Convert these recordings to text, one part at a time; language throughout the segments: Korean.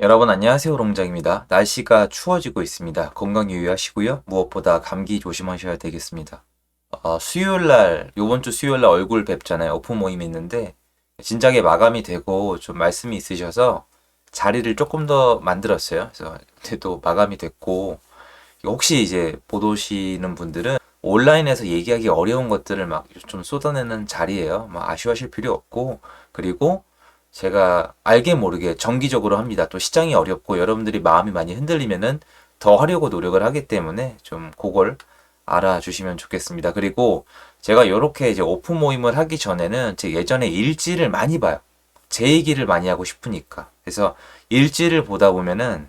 여러분 안녕하세요. 롱장입니다. 날씨가 추워지고 있습니다. 건강 유의하시고요. 무엇보다 감기 조심하셔야 되겠습니다. 요번 주 수요일 날 얼굴 뵙잖아요. 오픈 모임이 있는데 진작에 마감이 되고 좀 말씀이 있으셔서 자리를 조금 더 만들었어요. 그래서 근데 또 마감이 됐고 혹시 이제 못 오시는 분들은 온라인에서 얘기하기 어려운 것들을 막 좀 쏟아내는 자리예요. 아쉬워하실 필요 없고 그리고 제가 알게 모르게 정기적으로 합니다. 또 시장이 어렵고 여러분들이 마음이 많이 흔들리면은 더 하려고 노력을 하기 때문에 좀 그걸 알아주시면 좋겠습니다. 그리고 제가 이렇게 이제 오픈 모임을 하기 전에는 제 예전에 일지를 많이 봐요. 제 얘기를 많이 하고 싶으니까. 그래서 일지를 보다 보면은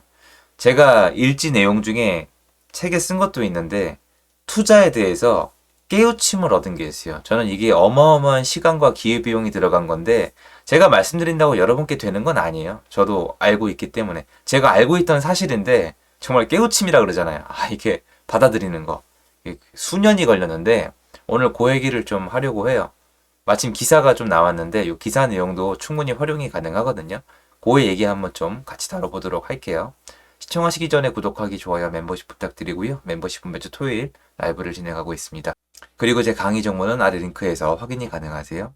제가 일지 내용 중에 책에 쓴 것도 있는데 투자에 대해서 깨우침을 얻은 게 있어요. 저는 이게 어마어마한 시간과 기회비용이 들어간 건데 제가 말씀드린다고 여러분께 되는 건 아니에요. 저도 알고 있기 때문에 제가 알고 있던 사실인데 정말 깨우침이라 그러잖아요. 이게 받아들이는 거 수년이 걸렸는데 오늘 그 얘기를 좀 하려고 해요. 마침 기사가 좀 나왔는데 이 기사 내용도 충분히 활용이 가능하거든요. 그 얘기 한번 좀 같이 다뤄보도록 할게요. 시청하시기 전에 구독하기, 좋아요, 멤버십 부탁드리고요. 멤버십은 매주 토요일 라이브를 진행하고 있습니다. 그리고 제 강의 정보는 아래 링크에서 확인이 가능하세요.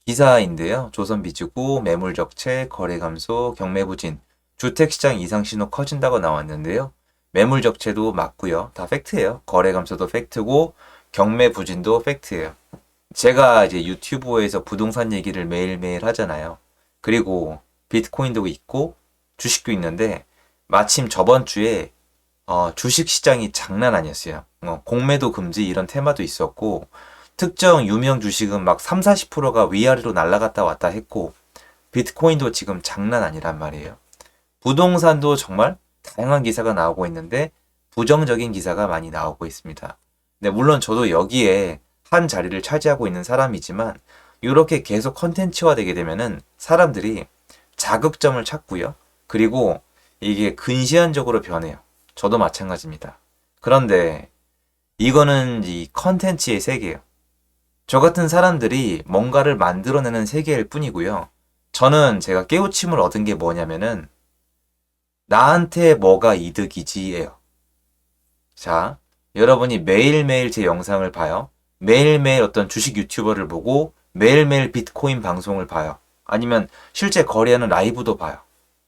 기사인데요. 조선비주구, 매물적체, 거래감소, 경매부진, 주택시장 이상신호 커진다고 나왔는데요. 매물적체도 맞고요. 다 팩트예요. 거래감소도 팩트고 경매부진도 팩트예요. 제가 이제 유튜브에서 부동산 얘기를 매일매일 하잖아요. 그리고 비트코인도 있고 주식도 있는데 마침 저번 주에 주식 시장이 장난 아니었어요. 공매도 금지 이런 테마도 있었고 특정 유명 주식은 막 3, 40%가 위아래로 날아갔다 왔다 했고 비트코인도 지금 장난 아니란 말이에요. 부동산도 정말 다양한 기사가 나오고 있는데 부정적인 기사가 많이 나오고 있습니다. 네, 물론 저도 여기에 한 자리를 차지하고 있는 사람이지만 이렇게 계속 컨텐츠화 되게 되면은 사람들이 자극점을 찾고요. 그리고 이게 근시안적으로 변해요. 저도 마찬가지입니다. 그런데 이거는 이 컨텐츠의 세계예요. 저 같은 사람들이 뭔가를 만들어내는 세계일 뿐이고요. 저는 제가 깨우침을 얻은 게 뭐냐면은 나한테 뭐가 이득이지예요. 자, 여러분이 매일매일 제 영상을 봐요. 매일매일 어떤 주식 유튜버를 보고 매일매일 비트코인 방송을 봐요. 아니면 실제 거래하는 라이브도 봐요.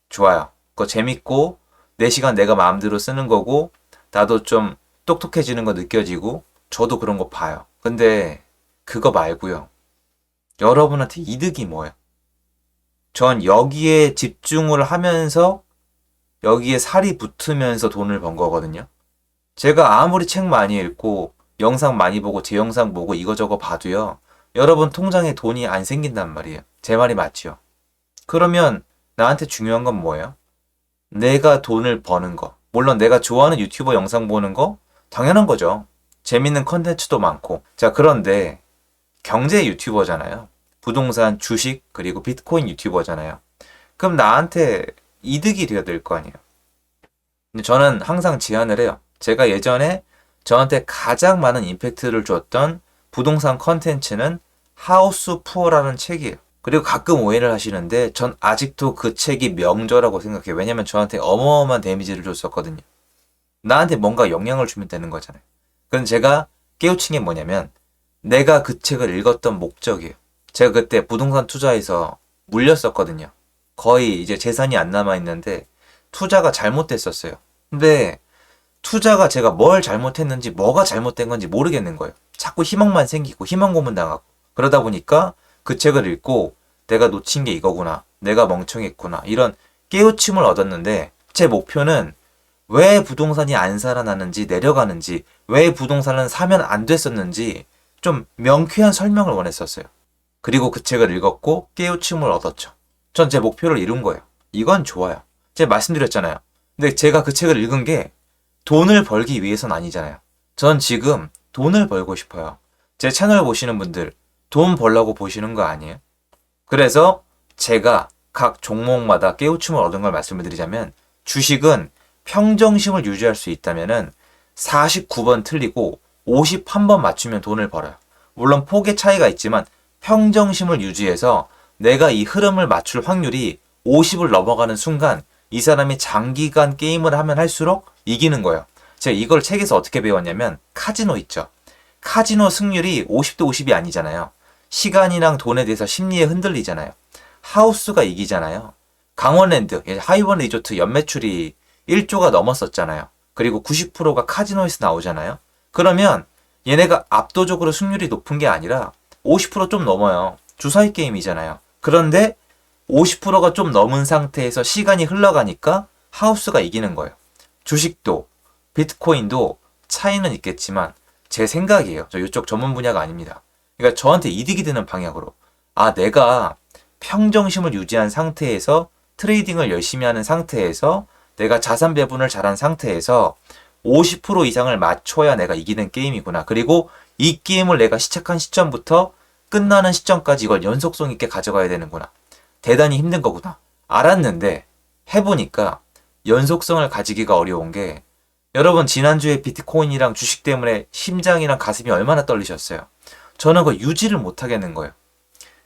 좋아요. 그거 재밌고 내 시간 내가 마음대로 쓰는 거고 나도 좀 똑똑해지는 거 느껴지고 저도 그런 거 봐요. 근데 그거 말고요. 여러분한테 이득이 뭐예요? 전 여기에 집중을 하면서 여기에 살이 붙으면서 돈을 번 거거든요. 제가 아무리 책 많이 읽고 영상 많이 보고 제 영상 보고 이거저거 봐도요. 여러분 통장에 돈이 안 생긴단 말이에요. 제 말이 맞죠? 그러면 나한테 중요한 건 뭐예요? 내가 돈을 버는 거. 물론 내가 좋아하는 유튜버 영상 보는 거 당연한 거죠. 재밌는 컨텐츠도 많고. 자, 그런데 경제 유튜버잖아요. 부동산, 주식, 그리고 비트코인 유튜버잖아요. 그럼 나한테 이득이 되어야 될 거 아니에요. 근데 저는 항상 제안을 해요. 제가 예전에 저한테 가장 많은 임팩트를 줬던 부동산 컨텐츠는 하우스 푸어라는 책이에요. 그리고 가끔 오해를 하시는데 전 아직도 그 책이 명저라고 생각해요. 왜냐면 저한테 어마어마한 데미지를 줬었거든요. 나한테 뭔가 영향을 주면 되는 거잖아요. 그럼 제가 깨우친 게 뭐냐면 내가 그 책을 읽었던 목적이에요. 제가 그때 부동산 투자에서 물렸었거든요. 거의 이제 재산이 안 남아있는데 투자가 잘못됐었어요. 근데 투자가 제가 뭘 잘못했는지 뭐가 잘못된 건지 모르겠는 거예요. 자꾸 희망만 생기고 희망 고문 당하고 그러다 보니까 그 책을 읽고 내가 놓친 게 이거구나. 내가 멍청했구나. 이런 깨우침을 얻었는데 제 목표는 왜 부동산이 안 살아나는지 내려가는지 왜 부동산은 사면 안 됐었는지 좀 명쾌한 설명을 원했었어요. 그리고 그 책을 읽었고 깨우침을 얻었죠. 전 제 목표를 이룬 거예요. 이건 좋아요. 제가 말씀드렸잖아요. 근데 제가 그 책을 읽은 게 돈을 벌기 위해서는 아니잖아요. 전 지금 돈을 벌고 싶어요. 제 채널 보시는 분들 돈 벌려고 보시는 거 아니에요? 그래서 제가 각 종목마다 깨우침을 얻은 걸 말씀을 드리자면 주식은 평정심을 유지할 수 있다면은 49번 틀리고 51번 맞추면 돈을 벌어요. 물론 폭의 차이가 있지만 평정심을 유지해서 내가 이 흐름을 맞출 확률이 50을 넘어가는 순간 이 사람이 장기간 게임을 하면 할수록 이기는 거예요. 제가 이걸 책에서 어떻게 배웠냐면 카지노 있죠. 카지노 승률이 50대 50이 아니잖아요. 시간이랑 돈에 대해서 심리에 흔들리잖아요. 하우스가 이기잖아요. 강원랜드, 하이원 리조트 연매출이 1조가 넘었었잖아요. 그리고 90%가 카지노에서 나오잖아요. 그러면 얘네가 압도적으로 승률이 높은 게 아니라 50%좀 넘어요. 주사위 게임이잖아요. 그런데 50%가 좀 넘은 상태에서 시간이 흘러가니까 하우스가 이기는 거예요. 주식도 비트코인도 차이는 있겠지만 제 생각이에요. 저 이쪽 전문 분야가 아닙니다. 그러니까 저한테 이득이 되는 방향으로 내가 평정심을 유지한 상태에서 트레이딩을 열심히 하는 상태에서 내가 자산 배분을 잘한 상태에서 50% 이상을 맞춰야 내가 이기는 게임이구나. 그리고 이 게임을 내가 시작한 시점부터 끝나는 시점까지 이걸 연속성 있게 가져가야 되는구나. 대단히 힘든 거구나. 알았는데 해보니까 연속성을 가지기가 어려운 게 여러분 지난주에 비트코인이랑 주식 때문에 심장이랑 가슴이 얼마나 떨리셨어요? 저는 그거 유지를 못하겠는 거예요.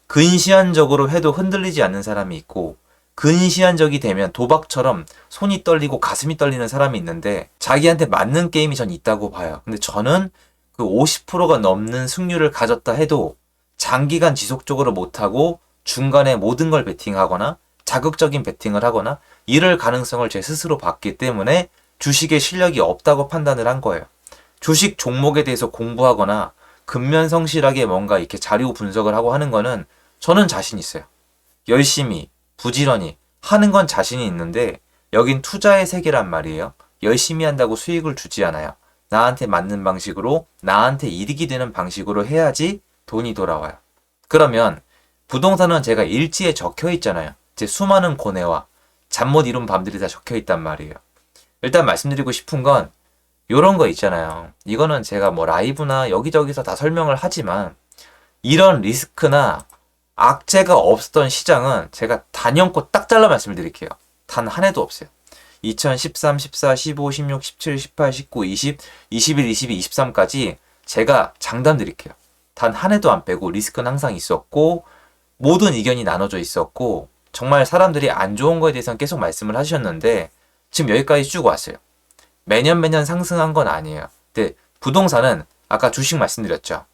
근시안적으로 해도 흔들리지 않는 사람이 있고 근시안적이 되면 도박처럼 손이 떨리고 가슴이 떨리는 사람이 있는데 자기한테 맞는 게임이 전 있다고 봐요. 근데 저는 그 50%가 넘는 승률을 가졌다 해도 장기간 지속적으로 못하고 중간에 모든 걸 베팅하거나 자극적인 베팅을 하거나 이럴 가능성을 제 스스로 봤기 때문에 주식의 실력이 없다고 판단을 한 거예요. 주식 종목에 대해서 공부하거나 근면성실하게 뭔가 이렇게 자료 분석을 하고 하는 거는 저는 자신 있어요. 열심히 부지런히 하는 건 자신이 있는데 여긴 투자의 세계란 말이에요. 열심히 한다고 수익을 주지 않아요. 나한테 맞는 방식으로 나한테 이득이 되는 방식으로 해야지 돈이 돌아와요. 그러면 부동산은 제가 일지에 적혀 있잖아요. 제 수많은 고뇌와 잠 못 이룬 밤들이 다 적혀 있단 말이에요. 일단 말씀드리고 싶은 건 요런 거 있잖아요. 이거는 제가 뭐 라이브나 여기저기서 다 설명을 하지만 이런 리스크나 악재가 없었던 시장은 제가 단연코 딱 잘라 말씀을 드릴게요. 단 한 해도 없어요. 2013, 14, 15, 16, 17, 18, 19, 20, 21, 22, 23까지 제가 장담 드릴게요. 단 한 해도 안 빼고 리스크는 항상 있었고 모든 의견이 나눠져 있었고 정말 사람들이 안 좋은 거에 대해서는 계속 말씀을 하셨는데 지금 여기까지 쭉 왔어요. 매년 상승한 건 아니에요. 근데 부동산은 아까 주식 말씀드렸죠.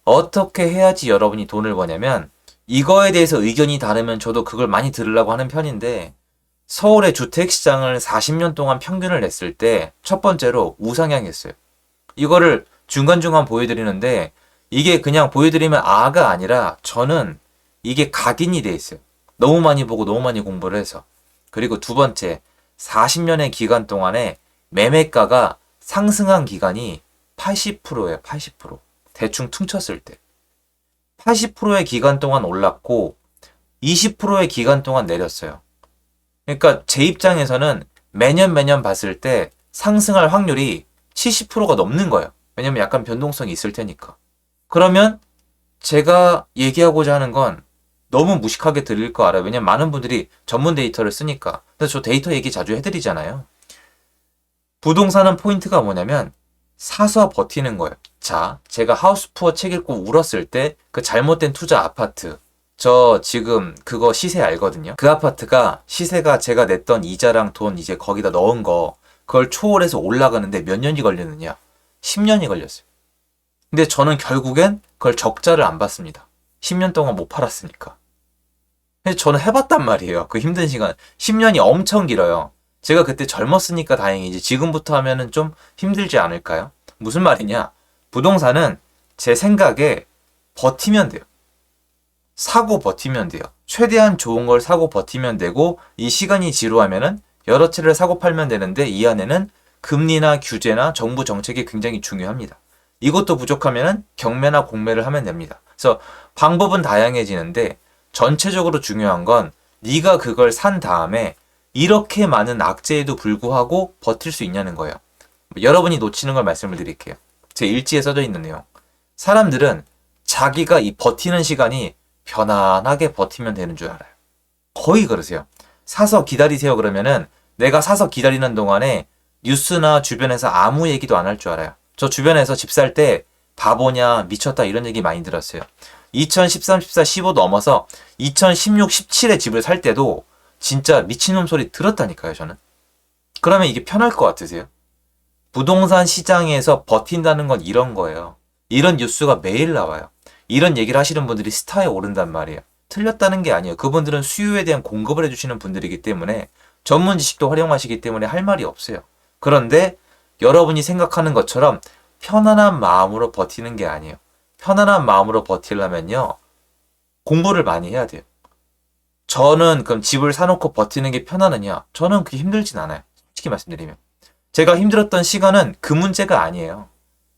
어떻게 해야지 여러분이 돈을 버냐면 이거에 대해서 의견이 다르면 저도 그걸 많이 들으려고 하는 편인데 서울의 주택시장을 40년 동안 평균을 냈을 때 첫 번째로 우상향했어요. 이거를 중간중간 보여드리는데 이게 그냥 보여드리면 아가 아니라 저는 이게 각인이 돼 있어요. 너무 많이 보고 너무 많이 공부를 해서. 그리고 두 번째 40년의 기간 동안에 매매가가 상승한 기간이 80%예요. 80%. 대충 퉁쳤을 때. 80%의 기간 동안 올랐고 20%의 기간 동안 내렸어요. 그러니까 제 입장에서는 매년 봤을 때 상승할 확률이 70%가 넘는 거예요. 왜냐면 약간 변동성이 있을 테니까. 그러면 제가 얘기하고자 하는 건 너무 무식하게 들릴 거 알아요. 왜냐면 많은 분들이 전문 데이터를 쓰니까. 근데 저 데이터 얘기 자주 해드리잖아요. 부동산은 포인트가 뭐냐면 사서 버티는 거예요. 자, 제가 하우스푸어 책 읽고 울었을 때 그 잘못된 투자 아파트 저 지금 그거 시세 알거든요. 그 아파트가 시세가 제가 냈던 이자랑 돈 이제 거기다 넣은 거 그걸 초월해서 올라가는데 몇 년이 걸렸느냐? 10년이 걸렸어요. 근데 저는 결국엔 그걸 적자를 안 봤습니다. 10년 동안 못 팔았으니까. 근데 저는 해봤단 말이에요. 그 힘든 시간. 10년이 엄청 길어요. 제가 그때 젊었으니까 다행이지 지금부터 하면은 좀 힘들지 않을까요? 무슨 말이냐? 부동산은 제 생각에 버티면 돼요. 사고 버티면 돼요. 최대한 좋은 걸 사고 버티면 되고 이 시간이 지루하면은 여러 채를 사고 팔면 되는데 이 안에는 금리나 규제나 정부 정책이 굉장히 중요합니다. 이것도 부족하면은 경매나 공매를 하면 됩니다. 그래서 방법은 다양해지는데 전체적으로 중요한 건 네가 그걸 산 다음에 이렇게 많은 악재에도 불구하고 버틸 수 있냐는 거예요. 여러분이 놓치는 걸 말씀을 드릴게요. 제 일지에 써져 있는 내용. 사람들은 자기가 이 버티는 시간이 편안하게 버티면 되는 줄 알아요. 거의 그러세요. 사서 기다리세요 그러면은 내가 사서 기다리는 동안에 뉴스나 주변에서 아무 얘기도 안 할 줄 알아요. 저 주변에서 집 살 때 바보냐 미쳤다 이런 얘기 많이 들었어요. 2013, 14, 15 넘어서 2016, 17에 집을 살 때도 진짜 미친놈 소리 들었다니까요, 저는. 그러면 이게 편할 것 같으세요? 부동산 시장에서 버틴다는 건 이런 거예요. 이런 뉴스가 매일 나와요. 이런 얘기를 하시는 분들이 스타에 오른단 말이에요. 틀렸다는 게 아니에요. 그분들은 수요에 대한 공급을 해주시는 분들이기 때문에 전문 지식도 활용하시기 때문에 할 말이 없어요. 그런데 여러분이 생각하는 것처럼 편안한 마음으로 버티는 게 아니에요. 편안한 마음으로 버티려면요. 공부를 많이 해야 돼요. 저는 그럼 집을 사놓고 버티는 게 편하느냐? 저는 그게 힘들진 않아요. 솔직히 말씀드리면. 제가 힘들었던 시간은 그 문제가 아니에요.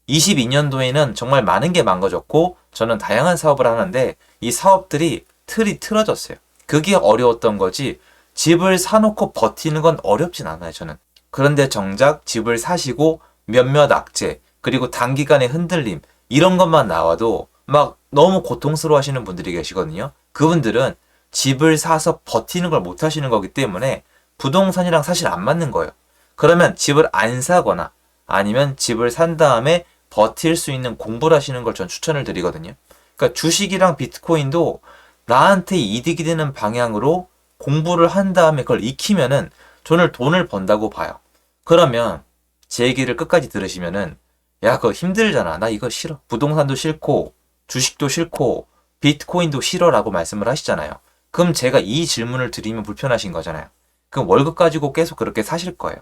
22년도에는 정말 많은 게 망가졌고 저는 다양한 사업을 하는데 이 사업들이 틀이 틀어졌어요. 그게 어려웠던 거지 집을 사놓고 버티는 건 어렵진 않아요, 저는. 그런데 정작 집을 사시고 몇몇 악재 그리고 단기간의 흔들림 이런 것만 나와도 막 너무 고통스러워 하시는 분들이 계시거든요. 그분들은 집을 사서 버티는 걸 못 하시는 거기 때문에 부동산이랑 사실 안 맞는 거예요. 그러면 집을 안 사거나 아니면 집을 산 다음에 버틸 수 있는 공부를 하시는 걸 전 추천을 드리거든요. 그러니까 주식이랑 비트코인도 나한테 이득이 되는 방향으로 공부를 한 다음에 그걸 익히면은 저는 돈을 번다고 봐요. 그러면 제 얘기를 끝까지 들으시면은 야, 그거 힘들잖아. 나 이거 싫어. 부동산도 싫고 주식도 싫고 비트코인도 싫어라고 말씀을 하시잖아요. 그럼 제가 이 질문을 드리면 불편하신 거잖아요. 그럼 월급 가지고 계속 그렇게 사실 거예요.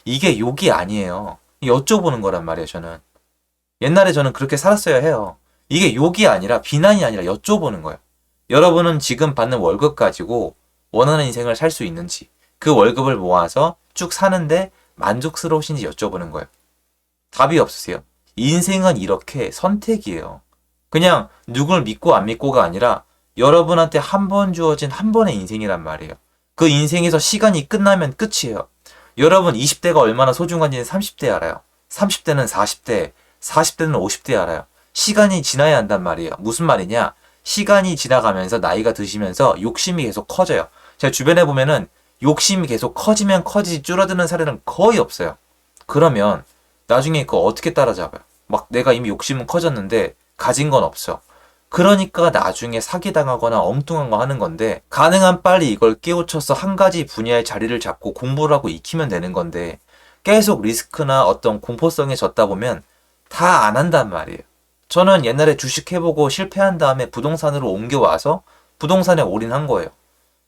이게 욕이 아니에요. 여쭤보는 거란 말이에요, 저는. 옛날에 저는 그렇게 살았어야 해요. 이게 욕이 아니라 비난이 아니라 여쭤보는 거예요. 여러분은 지금 받는 월급 가지고 원하는 인생을 살 수 있는지 그 월급을 모아서 쭉 사는데 만족스러우신지 여쭤보는 거예요. 답이 없으세요. 인생은 이렇게 선택이에요. 그냥 누굴 믿고 안 믿고가 아니라 여러분한테 한 번 주어진 한 번의 인생이란 말이에요. 그 인생에서 시간이 끝나면 끝이에요. 여러분 20대가 얼마나 소중한지는 30대 알아요. 30대는 40대, 40대는 50대 알아요. 시간이 지나야 한단 말이에요. 무슨 말이냐? 시간이 지나가면서 나이가 드시면서 욕심이 계속 커져요. 제가 주변에 보면은 욕심이 계속 커지면 커지지 줄어드는 사례는 거의 없어요. 그러면 나중에 그거 어떻게 따라잡아요? 막 내가 이미 욕심은 커졌는데 가진 건 없어. 그러니까 나중에 사기당하거나 엉뚱한 거 하는 건데 가능한 빨리 이걸 깨우쳐서 한 가지 분야의 자리를 잡고 공부를 하고 익히면 되는 건데 계속 리스크나 어떤 공포성에 젖다 보면 다 안 한단 말이에요. 저는 옛날에 주식 해보고 실패한 다음에 부동산으로 옮겨와서 부동산에 올인한 거예요.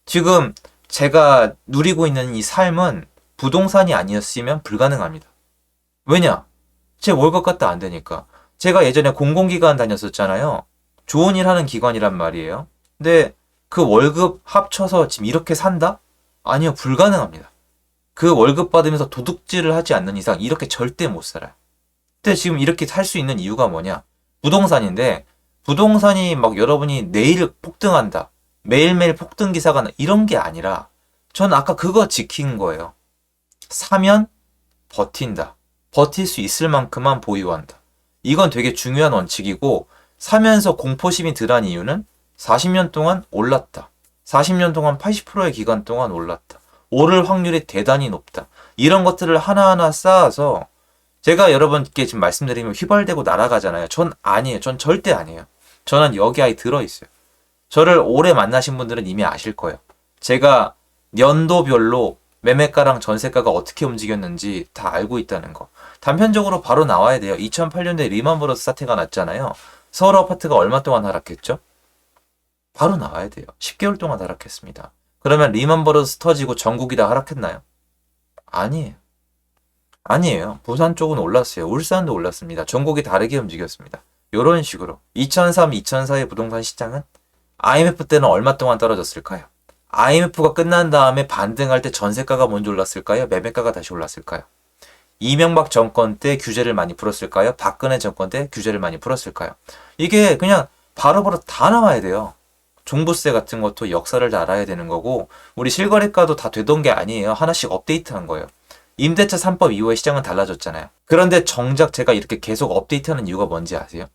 지금 제가 누리고 있는 이 삶은 부동산이 아니었으면 불가능합니다. 왜냐? 제 월급 갖다 안 되니까. 제가 예전에 공공기관 다녔었잖아요. 좋은 일 하는 기관이란 말이에요. 근데 그 월급 합쳐서 지금 이렇게 산다? 아니요, 불가능합니다. 그 월급 받으면서 도둑질을 하지 않는 이상 이렇게 절대 못 살아요. 근데 지금 이렇게 살 수 있는 이유가 뭐냐? 부동산인데 부동산이 막 여러분이 내일 폭등한다. 매일매일 폭등 기사가 나 이런 게 아니라 전 아까 그거 지킨 거예요. 사면 버틴다. 버틸 수 있을 만큼만 보유한다. 이건 되게 중요한 원칙이고 사면서 공포심이 덜한 이유는 40년 동안 올랐다. 40년 동안 80%의 기간 동안 올랐다. 오를 확률이 대단히 높다. 이런 것들을 하나하나 쌓아서 제가 여러분께 지금 말씀드리면 휘발되고 날아가잖아요. 전 아니에요. 전 절대 아니에요. 저는 여기 아예 들어있어요. 저를 오래 만나신 분들은 이미 아실 거예요. 제가 연도별로 매매가랑 전세가가 어떻게 움직였는지 다 알고 있다는 거. 단편적으로 바로 나와야 돼요. 2008년도에 리먼브러스 사태가 났잖아요. 서울 아파트가 얼마 동안 하락했죠? 바로 나와야 돼요. 10개월 동안 하락했습니다. 그러면 리먼브러스 터지고 전국이 다 하락했나요? 아니에요. 아니에요. 부산 쪽은 올랐어요. 울산도 올랐습니다. 전국이 다르게 움직였습니다. 이런 식으로 2003, 2004의 부동산 시장은 IMF 때는 얼마 동안 떨어졌을까요? IMF가 끝난 다음에 반등할 때 전세가가 먼저 올랐을까요? 매매가가 다시 올랐을까요? 이명박 정권 때 규제를 많이 풀었을까요? 박근혜 정권 때 규제를 많이 풀었을까요? 이게 그냥 바로바로 다 나와야 돼요. 종부세 같은 것도 역사를 다 알아야 되는 거고 우리 실거래가도 다 되던 게 아니에요. 하나씩 업데이트한 거예요. 임대차 3법 이후에 시장은 달라졌잖아요. 그런데 정작 제가 이렇게 계속 업데이트하는 이유가 뭔지 아세요?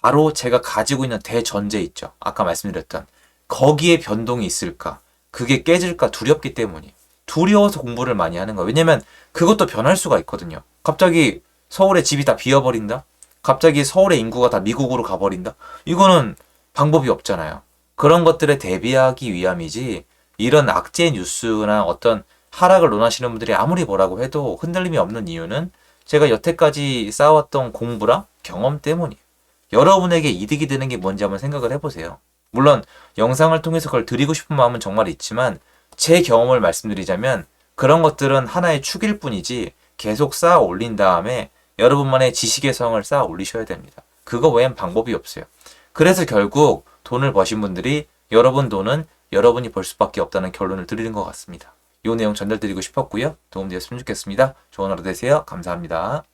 바로 제가 가지고 있는 대전제 있죠. 아까 말씀드렸던 거기에 변동이 있을까? 그게 깨질까 두렵기 때문이에요. 두려워서 공부를 많이 하는 거예요. 왜냐면 그것도 변할 수가 있거든요. 갑자기 서울에 집이 다 비어버린다? 갑자기 서울의 인구가 다 미국으로 가버린다? 이거는 방법이 없잖아요. 그런 것들에 대비하기 위함이지 이런 악재 뉴스나 어떤 하락을 논하시는 분들이 아무리 뭐라고 해도 흔들림이 없는 이유는 제가 여태까지 쌓아왔던 공부랑 경험 때문이에요. 여러분에게 이득이 되는 게 뭔지 한번 생각을 해보세요. 물론 영상을 통해서 그걸 드리고 싶은 마음은 정말 있지만 제 경험을 말씀드리자면 그런 것들은 하나의 축일 뿐이지 계속 쌓아 올린 다음에 여러분만의 지식의 성을 쌓아 올리셔야 됩니다. 그거 외엔 방법이 없어요. 그래서 결국 돈을 버신 분들이 여러분 돈은 여러분이 벌 수밖에 없다는 결론을 드리는 것 같습니다. 이 내용 전달드리고 싶었고요. 도움되었으면 좋겠습니다. 좋은 하루 되세요. 감사합니다.